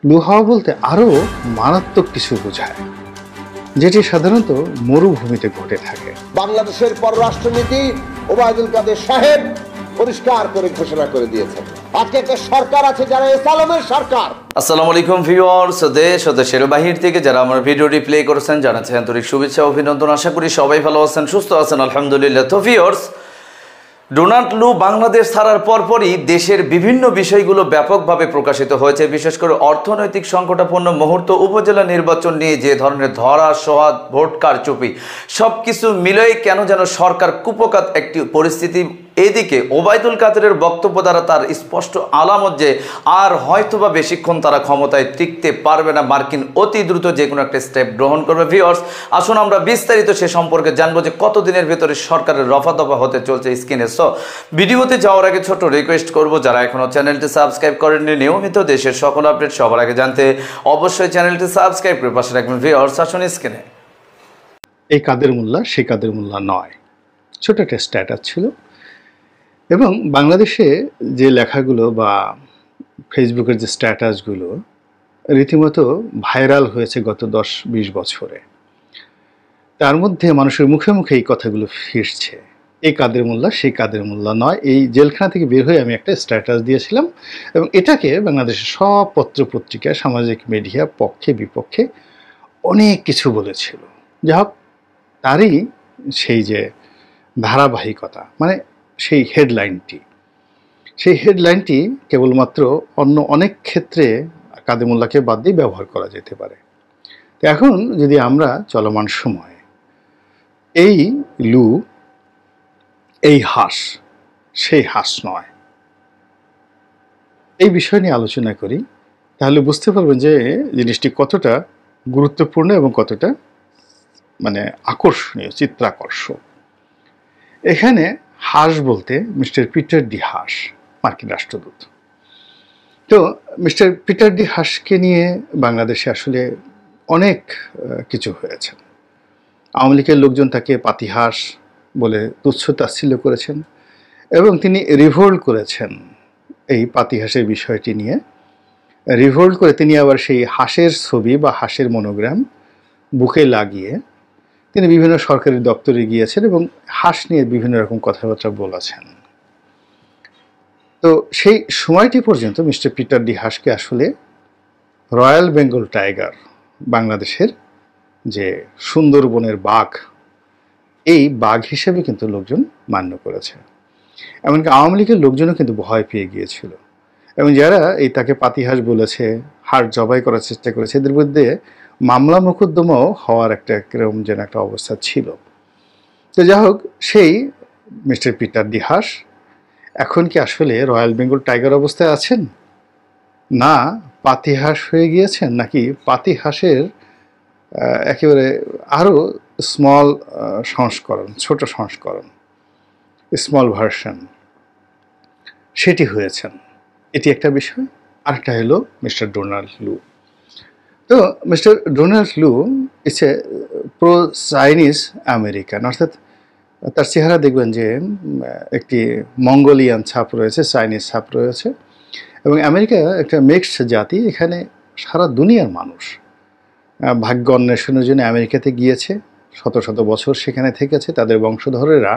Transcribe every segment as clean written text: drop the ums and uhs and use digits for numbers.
লু হাওয়া বলতে আরও মারাত্মক কিছু বোঝায়, যেটি সাধারণত মরুভূমিতে ঘটে থাকে। বাংলাদেশের পররাষ্ট্রনীতি ওবায়দুল কাদের সাহেব পরিষ্কার করে ঘোষণা করে দিয়েছেন। আজকে একটা সরকার আছে যারা ইসলামের সরকার। আসসালামু আলাইকুম ভিউয়ার্স, দেশ ও দেশের বাহির থেকে যারা আমার ভিডিওটি প্লে করেছেন জানাচ্ছি আন্তরিক শুভেচ্ছা অভিনন্দন। আশা করি সবাই ভালো আছেন, সুস্থ আছেন, আলহামদুলিল্লাহ। তো ভিউয়ার্স, ডোনাল্ড লু বাংলাদেশ ছাড়ার পরপরই দেশের বিভিন্ন বিষয়গুলো ব্যাপকভাবে প্রকাশিত হয়েছে। বিশেষ করে অর্থনৈতিক সংকটাপন্ন মুহূর্ত, উপজেলা নির্বাচন নিয়ে যে ধরনের ধরা সোহাদ, ভোট কারচুপি, সব কিছু মিলেই কেন যেন সরকার কুপকাত একটি পরিস্থিতি। এদিকে ওবায়দুল কাদেরের বক্তব্য দ্বারা তার স্পষ্ট আলামত যে আর হয়তোবা বেশিক্ষণ তারা ক্ষমতায় টিকতে পারবে না, মার্কিন অতি দ্রুত যে কোনো একটা স্টেপ গ্রহণ করবে। ভিউয়ার্স, আসুন আমরা বিস্তারিত সে সম্পর্কে জানবো যে কতদিনের ভেতরে সরকারের রফাদফা হতে চলছে স্ক্রিনে। সো ভিডিওতে যাওয়ার আগে ছোট রিকোয়েস্ট করব, যারা এখনও চ্যানেলটি সাবস্ক্রাইব করেননি, নিয়মিত দেশের সকল আপডেট সবার আগে জানতে অবশ্যই চ্যানেলটি সাবস্ক্রাইব করে পাশে রাখবেন। ভিউয়ার্স, আসুন স্ক্রিনে। এই কাদের মোল্লা সে কাদের মোল্লা নয়, ছোট একটা স্ট্যাটাস ছিল। এবং বাংলাদেশে যে লেখাগুলো বা ফেসবুকের যে স্ট্যাটাসগুলো রীতিমতো ভাইরাল হয়েছে গত 10-20 বছরে, তার মধ্যে মানুষের মুখে মুখে এই কথাগুলো ফিরছে, এই কাদের মোল্লা সেই কাদের মোল্লা নয়। এই জেলখানা থেকে বের হয়ে আমি একটা স্ট্যাটাস দিয়েছিলাম এবং এটাকে বাংলাদেশের সব পত্রপত্রিকা, সামাজিক মিডিয়া পক্ষে বিপক্ষে অনেক কিছু বলেছিল। যা হোক, তারই সেই যে ধারাবাহিকতা, মানে সেই হেডলাইনটি কেবলমাত্র অন্য অনেক ক্ষেত্রে কাদের মোল্লাকে বাদ দিয়ে ব্যবহার করা যেতে পারে। তো এখন যদি আমরা চলমান সময়ে এই লু, এই হাঁস সেই হাঁস নয়, এই বিষয় নিয়ে আলোচনা করি, তাহলে বুঝতে পারবেন যে জিনিসটি কতটা গুরুত্বপূর্ণ এবং কতটা মানে আকর্ষণীয়, চিত্রাকর্ষক। এখানে হাঁস বলতে মিস্টার পিটার ডি হাস, মার্কিন রাষ্ট্রদূত। তো মিস্টার পিটার ডি হাসকে নিয়ে বাংলাদেশে আসলে অনেক কিছু হয়েছে। আওয়ামী লীগের লোকজন তাকে পাতিহাঁস বলে তুচ্ছ তাচ্ছিল্য করেছেন এবং তিনি রিভোল্ট করেছেন এই পাতিহাঁসের বিষয়টি নিয়ে। রিভোল্ট করে তিনি আবার সেই হাঁসের ছবি বা হাঁসের মনোগ্রাম বুকে লাগিয়ে তিনি বিভিন্ন সরকারি দপ্তরে গিয়েছেন এবং হাঁস নিয়ে বিভিন্ন রকম কথাবার্তা বলেছেন। তো সেই সময়টি পর্যন্ত মিস্টার পিটার ডি হাসকে আসলে রয়্যাল বেঙ্গল টাইগার, বাংলাদেশের যে সুন্দরবনের বাঘ, এই বাঘ হিসেবে কিন্তু লোকজন মান্য করেছে। এমনকি আওয়ামী লীগের লোকজনও কিন্তু ভয় পেয়ে গিয়েছিল এবং যারা এই তাকে পাতিহাঁস বলেছে, হাড় জবাই করার চেষ্টা করেছে, এদের মধ্যে মামলা মোকদ্দমাও হওয়ার একটা কিরকম যেন একটা অবস্থা ছিল। তো যাই হোক, সেই মিস্টার পিটার ডি হাস এখন কি আসলে রয়্যাল বেঙ্গল টাইগার অবস্থায় আছেন, না পাতিহাঁস হয়ে গিয়েছেন, নাকি পাতিহাঁসের একেবারে আরও স্মল সংস্করণ, ছোট সংস্করণ, স্মল ভার্সন, সেটি হয়েছেন? এটি একটা বিষয়। আরেকটা হলো মিস্টার ডোনাল্ড লু। তো mister Donald Lu it's a pro Chinese American, অর্থাৎ তার চেহারা দেখবেন যে একটি মঙ্গোলিয়ান ছাপ রয়েছে, চাইনিজ ছাপ রয়েছে। এবং আমেরিকা একটা মিক্সড জাতি, এখানে সারা দুনিয়ার মানুষ ভাগ্য অন্বেষণের জন্য আমেরিকাতে গিয়েছে, শত শত বছর সেখানে থেকেছে, তাদের বংশধরেরা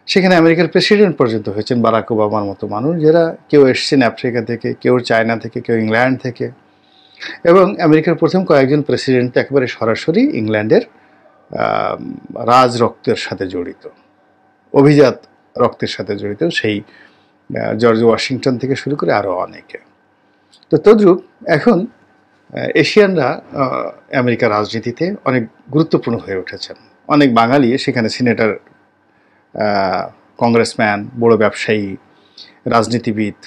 সেখানে আমেরিকার প্রেসিডেন্ট পর্যন্ত হয়েছেন, বারাক ওবামার মতো মানুষ, যারা কেউ এসছেন আফ্রিকা থেকে, কেউ চায়না থেকে, কেউ ইংল্যান্ড থেকে। এবং আমেরিকার প্রথম কয়েকজন প্রেসিডেন্ট একেবারে সরাসরি ইংল্যান্ডের রাজ রক্তের সাথে জড়িত, অভিজাত রক্তের সাথে জড়িত, সেই জর্জ ওয়াশিংটন থেকে শুরু করে আরও অনেকে। তো তদ্রূপ এখন এশিয়ানরা আমেরিকার রাজনীতিতে অনেক গুরুত্বপূর্ণ হয়ে উঠেছেন। অনেক বাঙালি সেখানে সিনেটর, কংগ্রেসম্যান, বড় ব্যবসায়ী, রাজনীতিবিদ,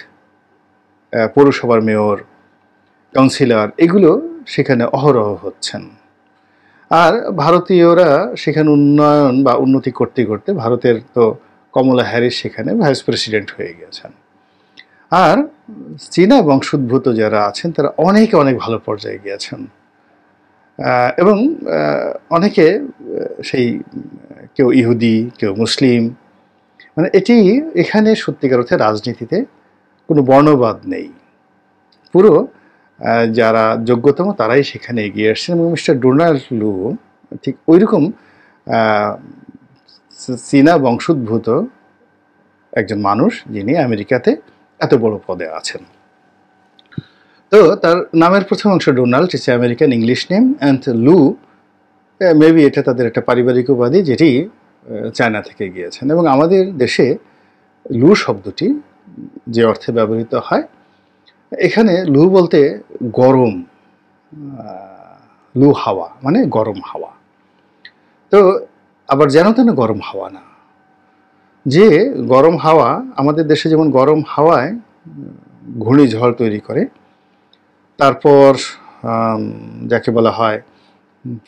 পৌরসভার মেয়র, কাউন্সিলর, এগুলো সেখানে অহরহ হচ্ছেন। আর ভারতীয়রা সেখানে উন্নয়ন বা উন্নতি করতে করতে, ভারতের তো কমলা হ্যারিস সেখানে ভাইস প্রেসিডেন্ট হয়ে গেছেন। আর চীনা বংশোদ্ভূত যারা আছেন তারা অনেকে অনেক ভালো পর্যায়ে গিয়েছেন এবং অনেকে সেই কেউ ইহুদি, কেউ মুসলিম, মানে এটি এখানে সত্যিকার অর্থে রাজনীতিতে কোনো বর্ণবাদ নেই। পুরো যারা যোগ্যতম তারাই সেখানে এগিয়ে আসছেন, এবং মিস্টার ডোনাল্ড লু ঠিক ওইরকম চীনা বংশোদ্ভূত একজন মানুষ যিনি আমেরিকাতে এত বড় পদে আছেন। তো তার নামের প্রথম অংশ Donald, it's American English name, and লু মেবি এটা তাদের একটা পারিবারিক উপাধি যেটি চায়না থেকে গিয়েছেন। এবং আমাদের দেশে লু শব্দটি যে অর্থে ব্যবহৃত হয়, এখানে লু বলতে গরম, লু হাওয়া মানে গরম হাওয়া। তো আবার যেন তেন গরম হাওয়া না, যে গরম হাওয়া আমাদের দেশে যেমন গরম হাওয়ায় ঘূর্ণিঝড় তৈরি করে, তারপর যাকে বলা হয়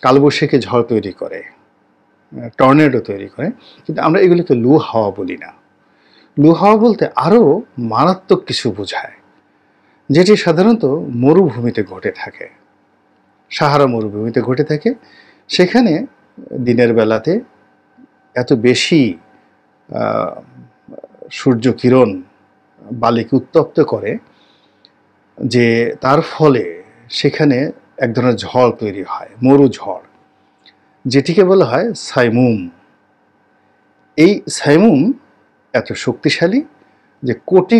কালবৈশাখী ঝড় তৈরি করে, টর্নেডো তৈরি করে, কিন্তু আমরা এগুলিকে লু হাওয়া বলি না। লু হাওয়া বলতে আরও মারাত্মক কিছু বোঝায়, যেটি সাধারণত মরুভূমিতে ঘটে থাকে, সাহারা মরুভূমিতে ঘটে থাকে। সেখানে দিনের বেলাতে এত বেশি সূর্য কিরণ বালিকে উত্তপ্ত করে যে তার ফলে সেখানে এক ধরনের ঝড় তৈরি হয়, মরু ঝড়, যেটিকে বলা হয় সাইমুম। এই সাইমুম এত শক্তিশালী যে কোটি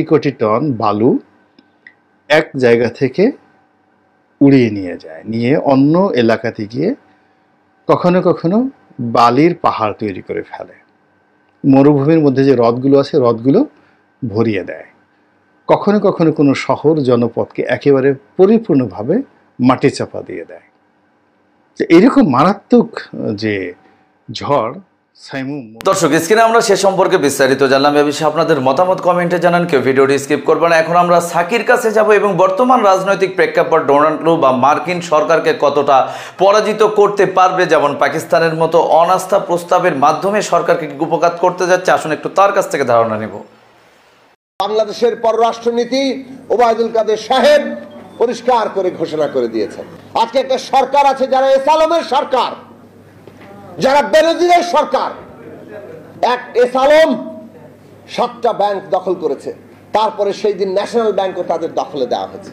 কোটি টন বালু এক জায়গা থেকে উড়িয়ে নিয়ে যায়, নিয়ে অন্য এলাকাতে গিয়ে কখনো কখনো বালির পাহাড় তৈরি করে ফেলে। মরুভূমির মধ্যে যে হ্রদগুলো আছে, হ্রদগুলো ভরিয়ে দেয়। কখনো কখনো কোনো শহর জনপদকে একেবারে পরিপূর্ণভাবে মাটি চাপা দিয়ে দেয়। এইরকম মারাত্মক যে ঝড় সাইমুম। দর্শক, স্ক্রিনে আমরা সে সম্পর্কে বিস্তারিত জানলাম। এ বিষয়ে আপনাদের মতামত কমেন্টে জানান, কেউ ভিডিওটি স্কিপ করবে না। এখন আমরা সাকির কাছে যাব এবং বর্তমান রাজনৈতিক প্রেক্ষাপট ডোনাল্ড ট্রাম্প বা মার্কিন সরকারকে কতটা পরাজিত করতে পারবে, যেমন পাকিস্তানের মতো অনাস্থা প্রস্তাবের মাধ্যমে সরকারকে কুপঘাত করতে যাচ্ছে, আসুন একটু তার কাছ থেকে ধারণা নেব। বাংলাদেশের পররাষ্ট্রনীতি ওবায়দুল কাদের সাহেব পরিষ্কার করে ঘোষণা করে দিয়েছেন। আজকে একটা সরকার আছে যারা এস আলমের সরকার, যারা বেনজিরের সরকার। এক এস আলম 7টা ব্যাংক দখল করেছে, তারপরে সেই দিন ন্যাশনাল ব্যাংকও তাদের দখলে দেওয়া হয়েছে।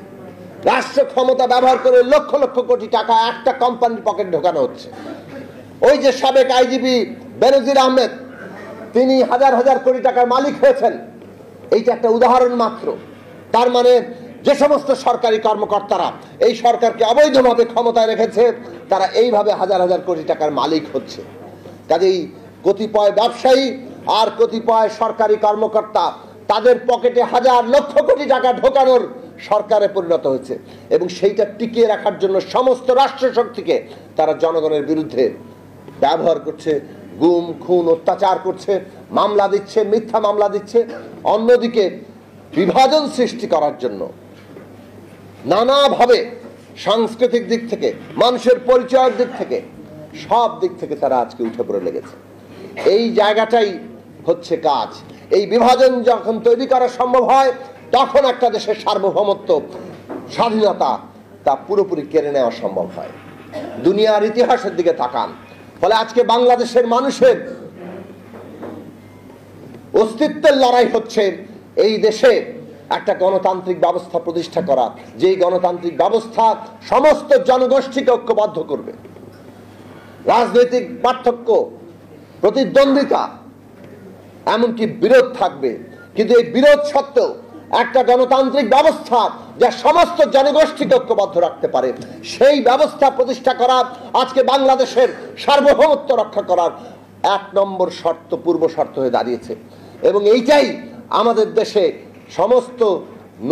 রাষ্ট্র ক্ষমতা ব্যবহার করে লক্ষ লক্ষ কোটি টাকা একটা কোম্পানির পকেট ঢোকানো হচ্ছে। ওই যে সাবেক আইজিপি বেনজির আহমেদ, তিনি হাজার হাজার কোটি টাকার মালিক হয়েছেন। এইটা একটা উদাহরণ মাত্র। তার মানে যে সমস্ত সরকারি কর্মকর্তারা এই সরকারকে অবৈধভাবে ক্ষমতায় রেখেছে, তারা এইভাবে হাজার হাজার কোটি টাকার মালিক হচ্ছে। কাজেই কতিপয় ব্যবসায়ী আর কতিপয় সরকারি কর্মকর্তা তাদের পকেটে হাজার লক্ষ কোটি টাকা ঢোকানোর সরকারে পরিণত হয়েছে, এবং সেইটা টিকিয়ে রাখার জন্য সমস্ত রাষ্ট্র শক্তিকে তারা জনগণের বিরুদ্ধে ব্যবহার করছে, গুম খুন অত্যাচার করছে, মামলা দিচ্ছে, মিথ্যা মামলা দিচ্ছে। অন্যদিকে বিভাজন সৃষ্টি করার জন্য নানাভাবে সাংস্কৃতিক দিক থেকে, মানুষের পরিচয়ের দিক থেকে, সব দিক থেকে তারা আজকে উঠে পড়ে লেগেছে। এই জায়গাটাই হচ্ছে কাজ। এই বিভাজন যখন তৈরি করা সম্ভব হয়, তখন একটা দেশের সার্বভৌমত্ব, স্বাধীনতা তা পুরোপুরি কেড়ে নেওয়া সম্ভব হয়। দুনিয়ার ইতিহাসের দিকে তাকান। ফলে আজকে বাংলাদেশের মানুষের অস্তিত্বের লড়াই হচ্ছে এই দেশে একটা গণতান্ত্রিক ব্যবস্থা প্রতিষ্ঠা করা, যেই গণতান্ত্রিক ব্যবস্থা সমস্ত জনগোষ্ঠীকে ঐক্যবদ্ধ করবে। রাজনৈতিক পার্থক্য, প্রতিদ্বন্দ্বিতা, এমনকি বিরোধ থাকবে, কিন্তু এই বিরোধ সত্ত্বেও একটা গণতান্ত্রিক ব্যবস্থা যা সমস্ত জনগোষ্ঠীকে ঐক্যবদ্ধ রাখতে পারে, সেই ব্যবস্থা প্রতিষ্ঠা করা আজকে বাংলাদেশের সার্বভৌমত্ব রক্ষা করার 1 নম্বর শর্ত, পূর্ব শর্ত হয়ে দাঁড়িয়েছে। এবং এইটাই আমাদের দেশে সমস্ত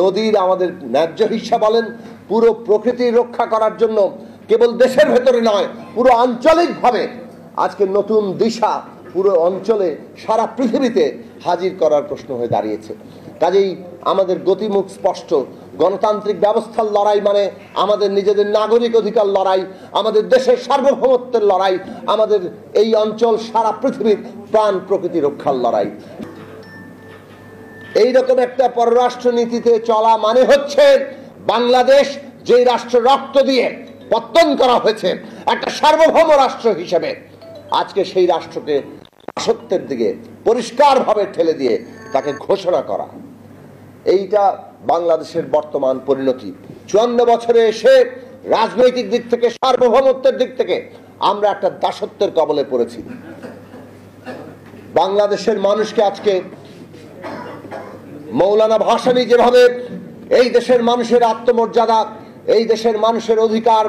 নদীর আমাদের ন্যায্য হিস্সা বলেন, পুরো প্রকৃতির রক্ষা করার জন্য কেবল দেশের ভেতরে নয়, পুরো আঞ্চলিকভাবে আজকে নতুন দিশা পুরো অঞ্চলে, সারা পৃথিবীতে হাজির করার প্রশ্ন হয়ে দাঁড়িয়েছে। কাজেই আমাদের গতিমুখ স্পষ্ট। গণতান্ত্রিক ব্যবস্থার লড়াই মানে আমাদের নিজেদের নাগরিক অধিকার লড়াই, আমাদের দেশের সার্বভৌমত্বের লড়াই, আমাদের এই অঞ্চল, সারা পৃথিবীর প্রাণ প্রকৃতি রক্ষার লড়াই। এইরকম একটা পররাষ্ট্রনীতিতে চলা মানে হচ্ছে বাংলাদেশ যে রাষ্ট্র রক্ত দিয়ে পত্তন করা হয়েছে একটা সার্বভৌম রাষ্ট্র হিসেবে, আজকে সেই রাষ্ট্রকে সত্যের দিকে পরিষ্কারভাবে ঠেলে দিয়ে তাকে ঘোষণা করা, এইটা বাংলাদেশের বর্তমান পরিণতি। 54 বছরে এসে রাজনৈতিক দিক থেকে, সার্বভৌমত্বের দিক থেকে আমরা একটা দাসত্বের কবলে পড়েছি। বাংলাদেশের মানুষকে আজকে মৌলানা ভাসানী যেভাবে এই দেশের মানুষের আত্মমর্যাদা, এই দেশের মানুষের অধিকার,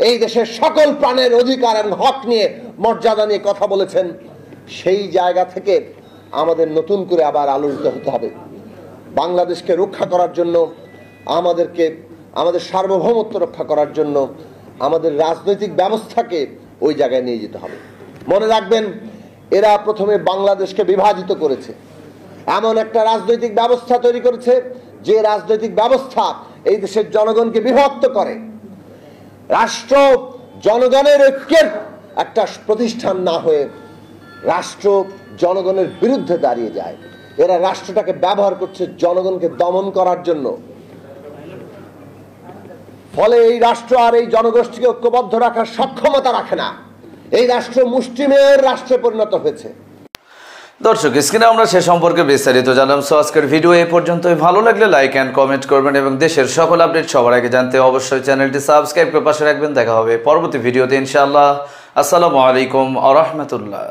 এই দেশের সকল প্রাণের অধিকার এবং হক নিয়ে, মর্যাদা নিয়ে কথা বলেছেন, সেই জায়গা থেকে আমাদের নতুন করে আবার আলোড়িত হতে হবে। বাংলাদেশকে রক্ষা করার জন্য, আমাদের সার্বভৌমত্ব রক্ষা করার জন্য আমাদের রাজনৈতিক ব্যবস্থাকে ওই জায়গায় নিয়ে যেতে হবে। মনে রাখবেন, এরা প্রথমে বাংলাদেশকে বিভাজিত করেছে, এমন একটা রাজনৈতিক ব্যবস্থা তৈরি করেছে যে রাজনৈতিক ব্যবস্থা এই দেশের জনগণকে বিভক্ত করে। রাষ্ট্র জনগণের ঐক্যের একটা প্রতিষ্ঠান না হয়ে রাষ্ট্র জনগণের বিরুদ্ধে দাঁড়িয়ে যায়। এরা রাষ্ট্রটাকে ব্যবহার করছে জনগণকে দমন করার জন্য। ফলে এই রাষ্ট্র আর এই জনগোষ্ঠীকে ঐক্যবদ্ধ রাখার সক্ষমতা রাখে না। এই রাষ্ট্র মুষ্টিমেয় রাষ্ট্রে পরিণত হয়েছে। দর্শক, স্ক্রিনে আমরা সে সম্পর্কে বিস্তারিত জানলাম। সো আজকের ভিডিও এই পর্যন্তই। ভালো লাগলে লাইক অ্যান্ড কমেন্ট করবেন এবং দেশের সকল আপডেট সবার আগে জানতে অবশ্যই চ্যানেলটি সাবস্ক্রাইব করে পাশে রাখবেন। দেখা হবে পরবর্তী ভিডিওতে ইনশাআল্লাহ। আসসালামু আলাইকুম ওয়া রাহমাতুল্লাহ।